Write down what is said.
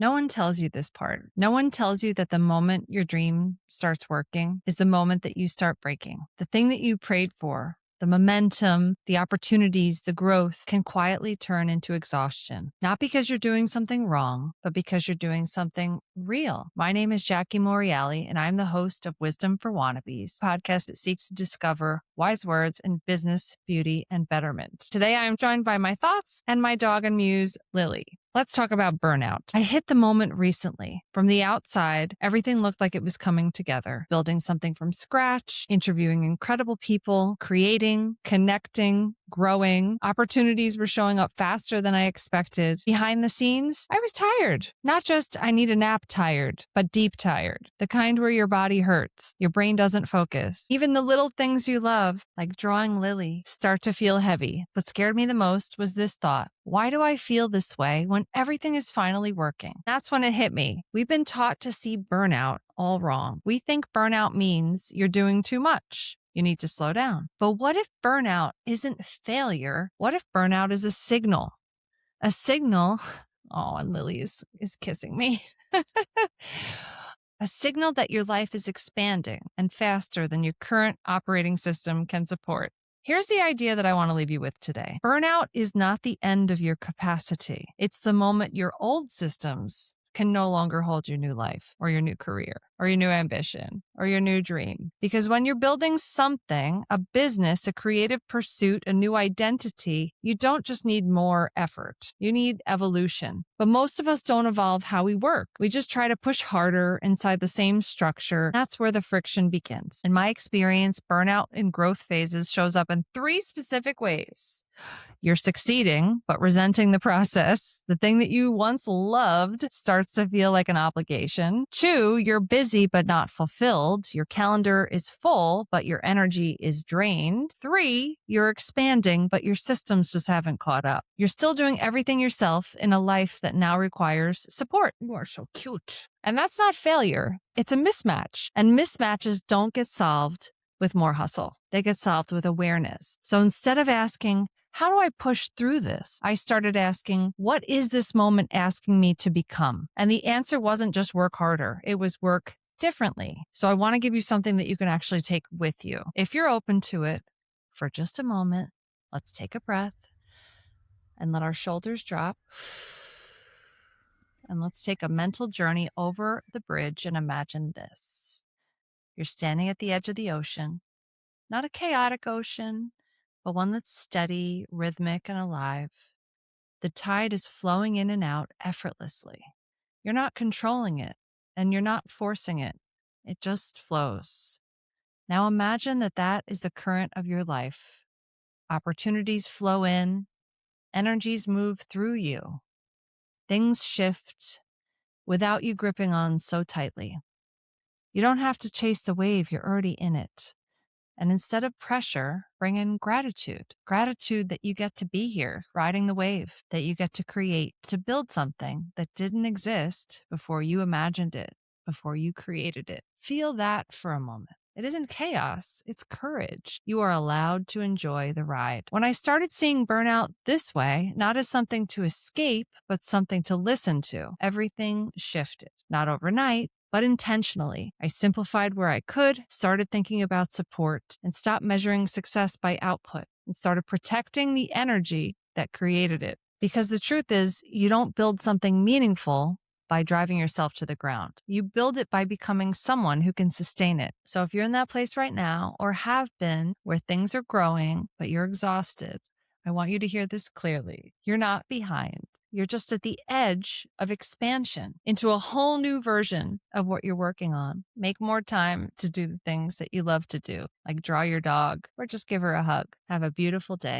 No one tells you this part. No one tells you that the moment your dream starts working is the moment that you start breaking. The thing that you prayed for, the momentum, the opportunities, the growth can quietly turn into exhaustion. Not because you're doing something wrong, but because you're doing something real. My name is Jackie Morreale, and I'm the host of Wisdom for Wannabes, a podcast that seeks to discover wise words in business, beauty, and betterment. Today, I am joined by my thoughts and my dog and muse, Lily. Let's talk about burnout. I hit the moment recently. From the outside, everything looked like it was coming together. Building something from scratch, interviewing incredible people, creating, connecting, growing. Opportunities were showing up faster than I expected. Behind the scenes, I was tired. Not just I need a nap tired, but deep tired. The kind where your body hurts, your brain doesn't focus. Even the little things you love, like drawing Lily, start to feel heavy. What scared me the most was this thought. Why do I feel this way when everything is finally working? That's when it hit me. We've been taught to see burnout all wrong. We think burnout means you're doing too much. You need to slow down. But what if burnout isn't failure? What if burnout is a signal? A signal. Oh, and Lily is kissing me. A signal that your life is expanding and faster than your current operating system can support. Here's the idea that I want to leave you with today. Burnout is not the end of your capacity. It's the moment your old systems can no longer hold your new life or your new career or your new ambition or your new dream. Because when you're building something, a business, a creative pursuit, a new identity, you don't just need more effort. You need evolution. But most of us don't evolve how we work. We just try to push harder inside the same structure. That's where the friction begins. In my experience, burnout in growth phases shows up in 3 specific ways. You're succeeding, but resenting the process. The thing that you once loved starts to feel like an obligation. 2, you're busy, but not fulfilled. Your calendar is full, but your energy is drained. 3, you're expanding, but your systems just haven't caught up. You're still doing everything yourself in a life that now requires support. You are so cute. And that's not failure. It's a mismatch. And mismatches don't get solved with more hustle. They get solved with awareness. So instead of asking, how do I push through this? I started asking, what is this moment asking me to become? And the answer wasn't just work harder. It was work differently. So I want to give you something that you can actually take with you. If you're open to it, for just a moment, let's take a breath and let our shoulders drop. And let's take a mental journey over the bridge and imagine this. You're standing at the edge of the ocean, not a chaotic ocean, but one that's steady, rhythmic, and alive. The tide is flowing in and out effortlessly. You're not controlling it, and you're not forcing it. It just flows. Now imagine that that is the current of your life. Opportunities flow in, energies move through you. Things shift without you gripping on so tightly. You don't have to chase the wave, you're already in it. And instead of pressure, bring in gratitude. Gratitude that you get to be here, riding the wave, that you get to create, to build something that didn't exist before you imagined it, before you created it. Feel that for a moment. It isn't chaos, it's courage. You are allowed to enjoy the ride. When I started seeing burnout this way, not as something to escape, but something to listen to, everything shifted. Not overnight, but intentionally. I simplified where I could, started thinking about support, and stopped measuring success by output, and started protecting the energy that created it. Because the truth is, you don't build something meaningful by driving yourself to the ground. You build it by becoming someone who can sustain it. So if you're in that place right now, or have been, where things are growing, but you're exhausted, I want you to hear this clearly. You're not behind. You're just at the edge of expansion into a whole new version of what you're working on. Make more time to do the things that you love to do, like draw your dog or just give her a hug. Have a beautiful day.